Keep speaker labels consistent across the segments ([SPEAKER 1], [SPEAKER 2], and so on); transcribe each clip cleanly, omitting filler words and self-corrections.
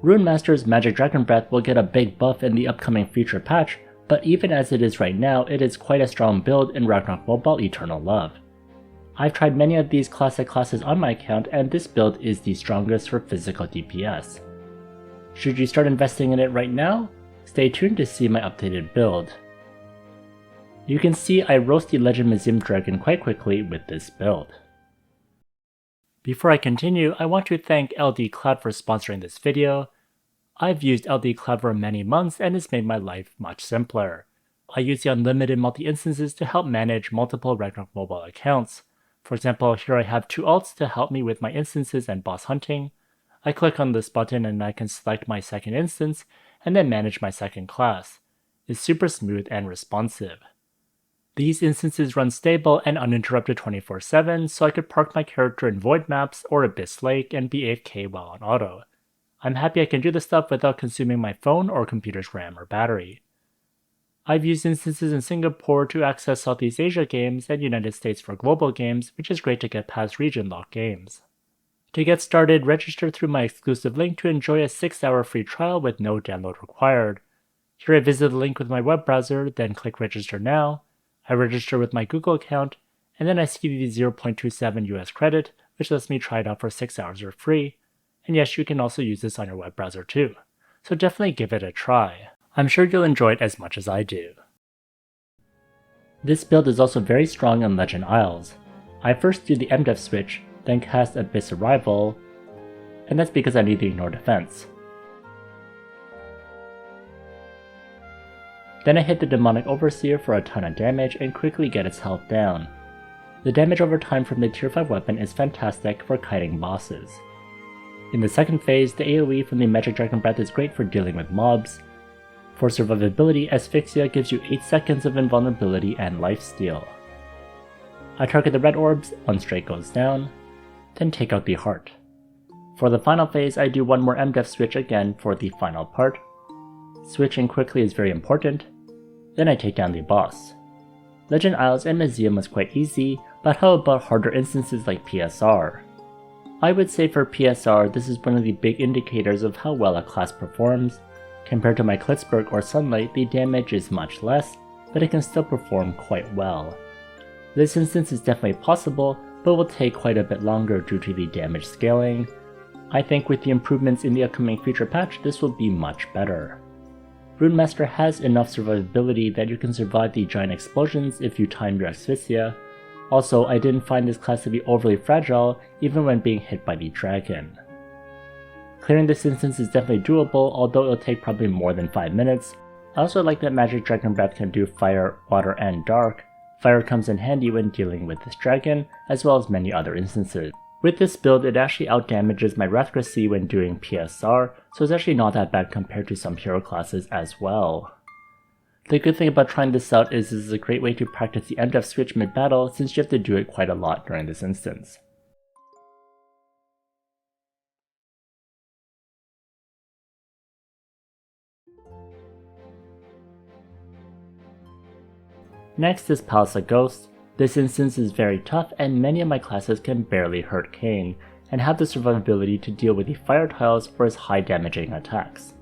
[SPEAKER 1] Rune Master's Magic Dragon Breath will get a big buff in the upcoming future patch, but even as it is right now, it is quite a strong build in Ragnarok Mobile Eternal Love. I've tried many of these classic classes on my account, and this build is the strongest for physical DPS. Should you start investing in it right now? Stay tuned to see my updated build. You can see I roast the Legend Museum Dragon quite quickly with this build. Before I continue, I want to thank LDCloud for sponsoring this video. I've used LDCloud for many months and it's made my life much simpler. I use the unlimited multi-instances to help manage multiple Ragnarok Mobile accounts. For example, here I have 2 alts to help me with my instances and boss hunting. I click on this button and I can select my second instance and then manage my second class. It's super smooth and responsive. These instances run stable and uninterrupted 24/7, so I could park my character in Void Maps or Abyss Lake and be AFK while on auto. I'm happy I can do this stuff without consuming my phone or computer's RAM or battery. I've used instances in Singapore to access Southeast Asia games and United States for global games, which is great to get past region-locked games. To get started, register through my exclusive link to enjoy a 6-hour free trial with no download required. Here I visit the link with my web browser, then click register now. I register with my Google account, and then I see the 0.27 US credit, which lets me try it out for 6 hours for free. And yes, you can also use this on your web browser too. So definitely give it a try. I'm sure you'll enjoy it as much as I do. This build is also very strong on Legend Isles. I first do the M.Def switch, then cast Abyss Arrival, and that's because I need to ignore defense. Then I hit the Demonic Overseer for a ton of damage and quickly get its health down. The damage over time from the tier 5 weapon is fantastic for kiting bosses. In the second phase, the AoE from the Magic Dragon Breath is great for dealing with mobs. For survivability, Asphyxia gives you 8 seconds of invulnerability and lifesteal. I target the red orbs, 1 straight goes down, then take out the heart. For the final phase, I do one more M.Def switch again for the final part. Switching quickly is very important. Then I take down the boss. Legend Isles and Museum was quite easy, but how about harder instances like PSR? I would say for PSR, this is one of the big indicators of how well a class performs. Compared to my Klitzberg or Sunlight, the damage is much less, but it can still perform quite well. This instance is definitely possible, but will take quite a bit longer due to the damage scaling. I think with the improvements in the upcoming future patch, this will be much better. Rune Master has enough survivability that you can survive the giant explosions if you time your Asphyxia. Also, I didn't find this class to be overly fragile even when being hit by the dragon. Clearing this instance is definitely doable, although it'll take probably more than 5 minutes. I also like that Magic Dragon Breath can do fire, water, and dark. Fire comes in handy when dealing with this dragon, as well as many other instances. With this build, it actually outdamages my Wrathgracy when doing PSR, so it's actually not that bad compared to some hero classes as well. The good thing about trying this out is this is a great way to practice the M.Def switch mid-battle since you have to do it quite a lot during this instance. Next is Palace of Ghosts. This instance is very tough and many of my classes can barely hurt Kayn, and have the survivability to deal with the fire tiles or his high damaging attacks.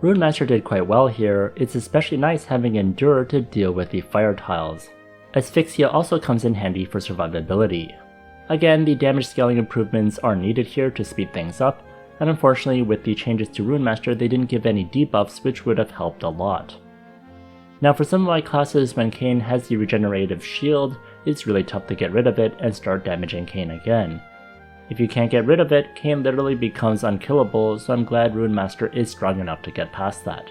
[SPEAKER 1] Rune Master did quite well here. It's especially nice having Endure to deal with the fire tiles. Asphyxia also comes in handy for survivability. Again, the damage scaling improvements are needed here to speed things up, and unfortunately with the changes to Rune Master they didn't give any debuffs, which would have helped a lot. Now for some of my classes, when Kayn has the regenerative shield, it's really tough to get rid of it and start damaging Kayn again. If you can't get rid of it, Kayn literally becomes unkillable, so I'm glad Rune Master is strong enough to get past that.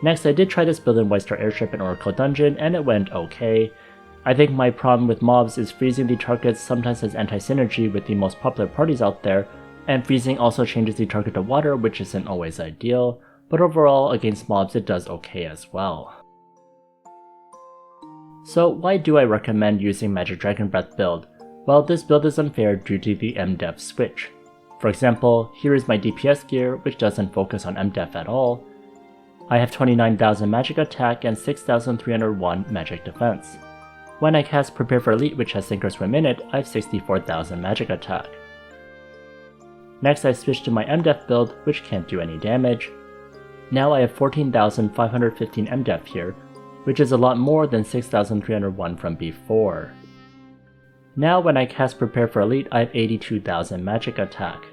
[SPEAKER 1] Next, I did try this build in White Star Airship and Oracle Dungeon, and it went okay. I think my problem with mobs is freezing the targets sometimes has anti-synergy with the most popular parties out there, and freezing also changes the target to water, which isn't always ideal, but overall against mobs it does okay as well. So why do I recommend using Magic Dragon Breath build? Well, this build is unfair due to the M.Def switch. For example, here is my DPS Gear, which doesn't focus on M.Def at all. I have 29,000 magic attack and 6,301 magic defense. When I cast Prepare for Elite, which has Sink or Swim in it, I have 64,000 magic attack. Next I switch to my M.Def build, which can't do any damage. Now I have 14,515 M.Def here, which is a lot more than 6,301 from before. Now when I cast Prepare for Elite, I have 82,000 magic attack.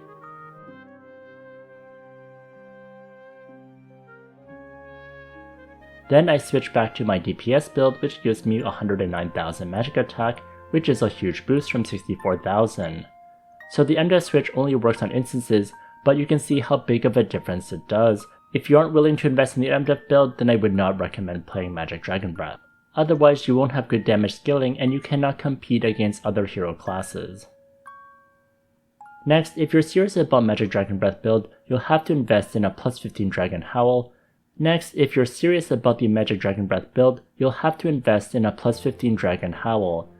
[SPEAKER 1] Then I switch back to my DPS build, which gives me 109,000 magic attack, which is a huge boost from 64,000. So the M.Def switch only works on instances, but you can see how big of a difference it does. If you aren't willing to invest in the M.Def build, then I would not recommend playing Magic Dragon Breath. Otherwise you won't have good damage scaling and you cannot compete against other hero classes. Next, if you're serious about Magic Dragon Breath build, you'll have to invest in a plus 15 Dragon Howl. Next, if you're serious about the Magic Dragon Breath build, you'll have to invest in a plus 15 Dragon Howl.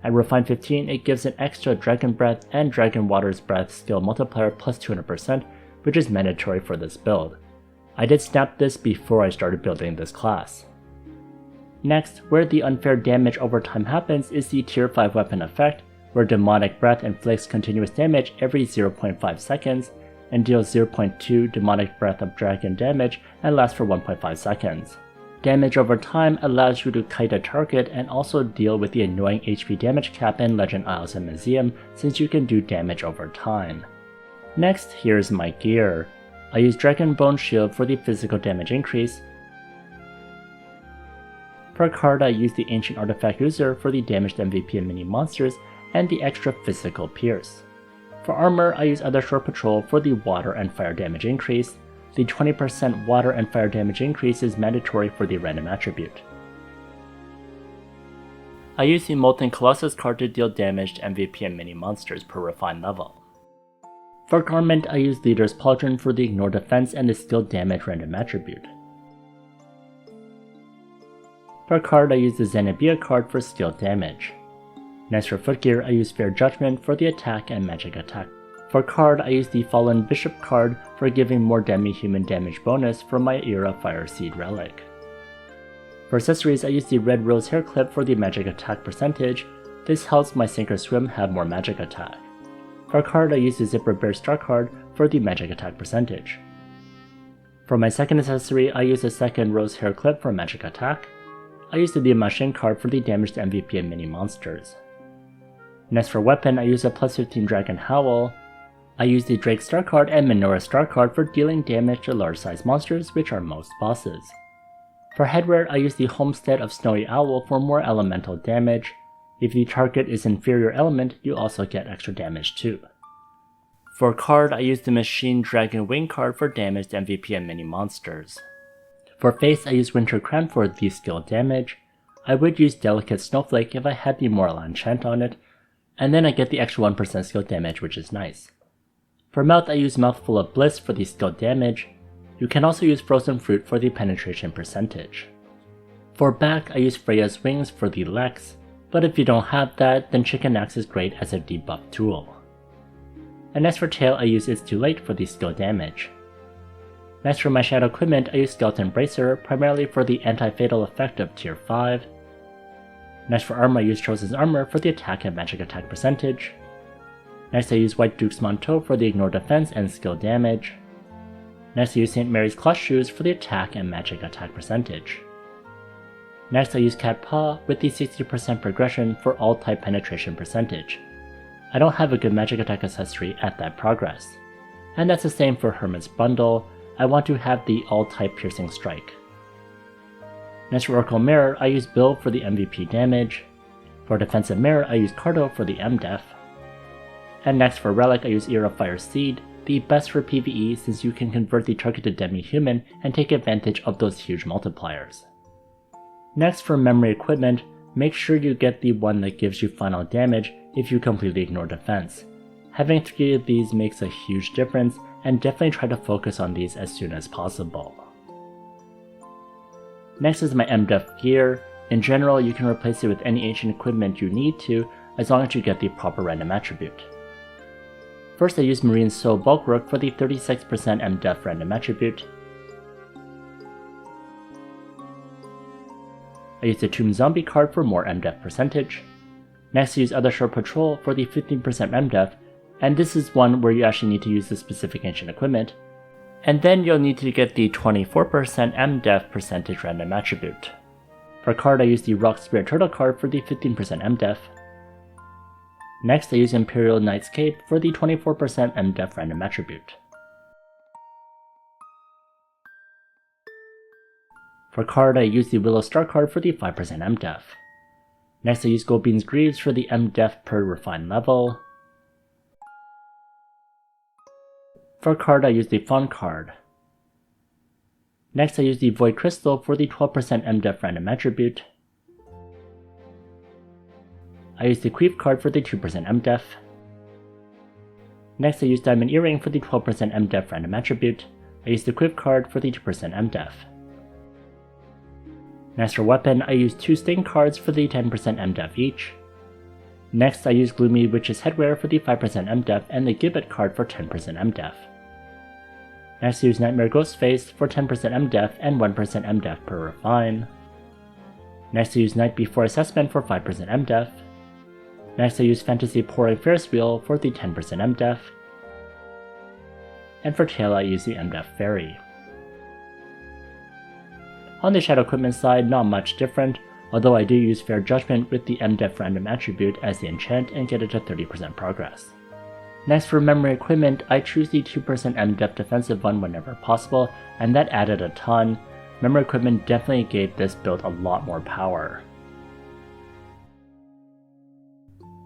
[SPEAKER 1] At Refine 15, it gives an extra Dragon Breath and Dragon Water's Breath skill multiplier plus 200%, which is mandatory for this build. I did snap this before I started building this class. Next, where the unfair damage over time happens is the tier 5 weapon effect, where Demonic Breath inflicts continuous damage every 0.5 seconds, and deals 0.2 Demonic Breath of Dragon damage and lasts for 1.5 seconds. Damage over time allows you to kite a target and also deal with the annoying HP damage cap in Legend Isles and Museum, since you can do damage over time. Next, here's my gear. I use Dragon Bone Shield for the physical damage increase. Per card I use the Ancient Artifact User for the damaged MVP and mini monsters and the extra physical pierce. For armor I use Other Shore Patrol for the water and fire damage increase. The 20% water and fire damage increase is mandatory for the random attribute. I use the Molten Colossus card to deal damage to MVP and mini monsters per refined level. For garment I use Leader's Pauldron for the ignore defense and the skill damage random attribute. Per card I use the Zenobia card for skill damage. Next for footgear I use Fair Judgment for the attack and magic attack. For card, I use the Fallen Bishop card for giving more demi-human damage bonus from my Era Fire Seed relic. For accessories, I use the Red Rose hair clip for the magic attack percentage. This helps my Sink or Swim have more magic attack. For card, I use the Zipper Bear Star card for the magic attack percentage. For my second accessory, I use the second Rose hair clip for magic attack. I use the Dima Shin card for the damage to MVP and mini monsters. Next for weapon, I use a plus 15 Dragon Howl. I use the Drake Star card and Menorah Star card for dealing damage to large size monsters, which are most bosses. For headwear, I use the Homestead of Snowy Owl for more elemental damage. If the target is inferior element, you also get extra damage too. For card, I use the Machine Dragon Wing card for damage to MVP and mini monsters. For face, I use Winter Crown for the skill damage. I would use Delicate Snowflake if I had the Moral enchant on it, and then I get the extra 1% skill damage, which is nice. For mouth, I use Mouthful of Bliss for the skill damage. You can also use Frozen Fruit for the penetration percentage. For back, I use Freya's Wings for the Lex, but if you don't have that, then Chicken Axe is great as a debuff tool. And next for tail, I use It's Too Late for the skill damage. Next for my shadow equipment, I use Skeleton Bracer primarily for the anti-fatal effect of tier 5. Next for armor, I use Chosen's Armor for the attack and magic attack percentage. Next I use White Duke's Manteau for the ignore defense and skill damage. Next I use St. Mary's Cloth Shoes for the attack and magic attack percentage. Next I use Cat Paw with the 60% progression for all type penetration percentage. I don't have a good magic attack accessory at that progress. And that's the same for Hermit's Bundle. I want to have the all type piercing strike. Next for Oracle Mirror, I use Bill for the MVP damage. For Defensive Mirror, I use Cardo for the M.Def. And next for Relic, I use Era Fire Seed, the best for PvE since you can convert the target to demi-human and take advantage of those huge multipliers. Next for memory equipment, make sure you get the one that gives you final damage if you completely ignore defense. Having 3 of these makes a huge difference, and definitely try to focus on these as soon as possible. Next is my M.Def Gear. In general, you can replace it with any ancient equipment you need to, as long as you get the proper random attribute. First I use Marine Soul Bulwark for the 36% M.Def random attribute. I use the Tomb Zombie card for more M.Def percentage. Next I use Other Shore Patrol for the 15% M.Def, and this is one where you actually need to use the specific ancient equipment. And then you'll need to get the 24% M.Def percentage random attribute. For card, I use the Rock Spirit Turtle card for the 15% M.Def. Next, I use Imperial Knight's Cape for the 24% M.Def random attribute. For card, I use the Willow Star card for the 5% M.Def. Next, I use Goldbean's Greaves for the M.Def per refined level. For card, I use the Fawn card. Next, I use the Void Crystal for the 12% M.Def random attribute. I use the Queef card for the 2% M.Def. Next, I use Diamond Earring for the 12% M.Def random attribute. I use the Queef card for the 2% M.Def. Next, for weapon, I use 2 Sting cards for the 10% M.Def each. Next, I use Gloomy Witch's Headwear for the 5% M.Def and the Gibbet card for 10% M.Def. Next, I use Nightmare Ghostface for 10% M.Def and 1% M.Def per refine. Next, I use Night Before Assessment for 5% M.Def. Next, I use Fantasy Pouring Ferris Wheel for the 10% M.Def. And for tail, I use the M.Def Fairy. On the Shadow Equipment side, not much different, although I do use Fair Judgment with the M.Def random attribute as the enchant and get it to 30% progress. Next, for Memory Equipment, I choose the 2% M.Def defensive one whenever possible, and that added a ton. Memory Equipment definitely gave this build a lot more power.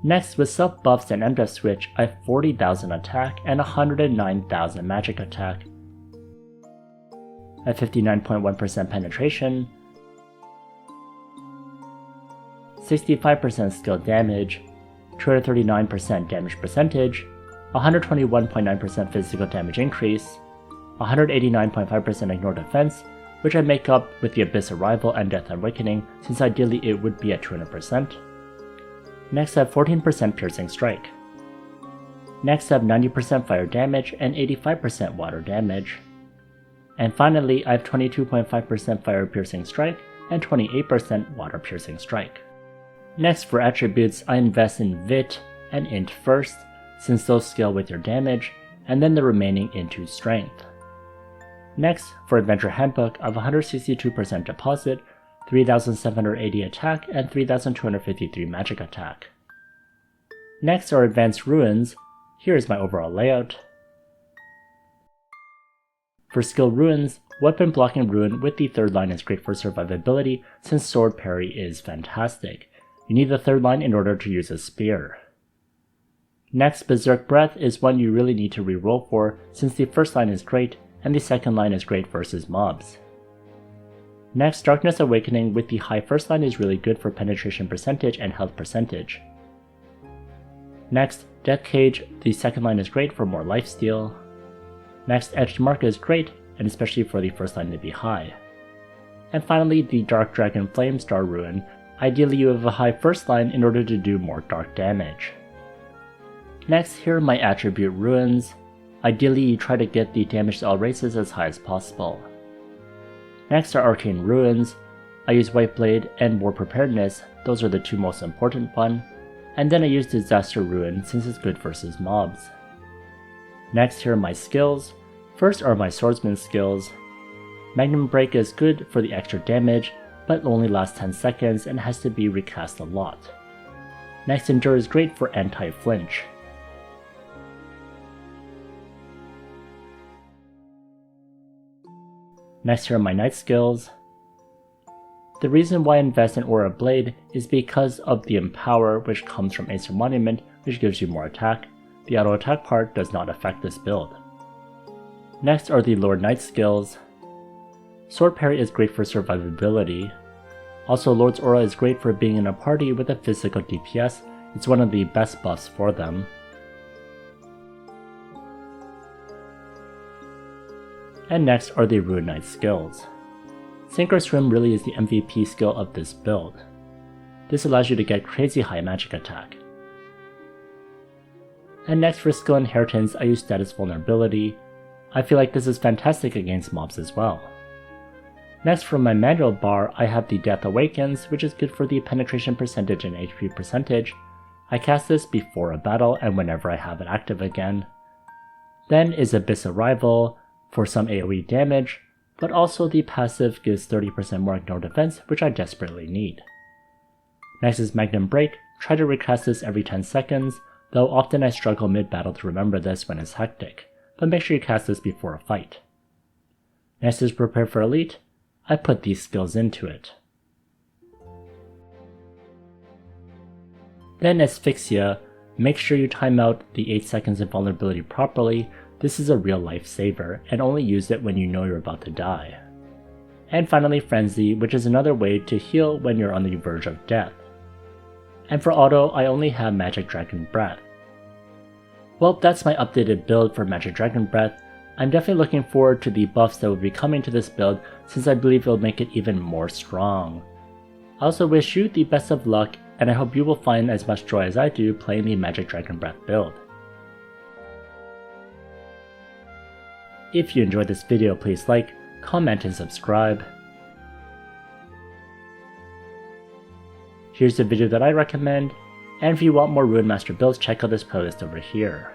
[SPEAKER 1] Next, with self buffs and M.Def switch, I have 40,000 attack and 109,000 magic attack. I have 59.1% penetration, 65% skill damage, 239% damage percentage, 121.9% physical damage increase, 189.5% ignore defense, which I make up with the Abyss Arrival and Death Awakening since ideally it would be at 200%. Next I have 14% piercing strike. Next I have 90% fire damage and 85% water damage. And finally I have 22.5% fire piercing strike and 28% water piercing strike. Next for attributes, I invest in Vit and Int first, since those scale with your damage, and then the remaining into strength. Next, for Adventure Handbook, I have 162% deposit, 3,780 attack, and 3,253 magic attack. Next are Advanced Runes. Here is my overall layout. For skill runes, Weapon Blocking Rune with the third line is great for survivability since Sword Parry is fantastic. You need the third line in order to use a spear. Next, Berserk Breath is one you really need to reroll for since the first line is great and the second line is great versus mobs. Next, Darkness Awakening with the high first line is really good for penetration percentage and health percentage. Next, Death Cage, the second line is great for more lifesteal. Next, Edged Mark is great, and especially for the first line to be high. And finally, the Dark Dragon Flame Star Rune. Ideally you have a high first line in order to do more dark damage. Next, here are my attribute runes. Ideally you try to get the damage to all races as high as possible. Next are Arcane Runes. I use White Blade and War Preparedness, those are the two most important ones. And then I use Disaster Rune since it's good versus mobs. Next, here are my skills. First are my swordsman skills. Magnum Break is good for the extra damage, but only lasts 10 seconds and has to be recast a lot. Next, Endure is great for anti-flinch. Next, here are my knight skills. The reason why I invest in Aura Blade is because of the Empower, which comes from Acer Monument, which gives you more attack. The auto attack part does not affect this build. Next are the Lord Knight skills. Sword Parry is great for survivability. Also, Lord's Aura is great for being in a party with a physical DPS, it's one of the best buffs for them. And next are the Rune Knight skills. Synchro Swim really is the MVP skill of this build. This allows you to get crazy high magic attack. And next for skill inheritance, I use Status Vulnerability. I feel like this is fantastic against mobs as well. Next for my manual bar, I have the Death Awakens, which is good for the penetration percentage and HP percentage. I cast this before a battle and whenever I have it active again. Then is Abyss Arrival for some AoE damage, but also the passive gives 30% more ignore defense, which I desperately need. Next is Magnum Break. Try to recast this every 10 seconds, though often I struggle mid-battle to remember this when it's hectic, but make sure you cast this before a fight. Next is Prepare for Elite. I put these skills into it. Then Asphyxia. Make sure you time out the 8 seconds invulnerability properly. This is a real lifesaver, and only use it when you know you're about to die. And finally Frenzy, which is another way to heal when you're on the verge of death. And for auto, I only have Magic Dragon Breath. Well, that's my updated build for Magic Dragon Breath. I'm definitely looking forward to the buffs that will be coming to this build, since I believe it will make it even more strong. I also wish you the best of luck, and I hope you will find as much joy as I do playing the Magic Dragon Breath build. If you enjoyed this video, please like, comment, and subscribe. Here's the video that I recommend, and if you want more Rune Master builds, check out this playlist over here.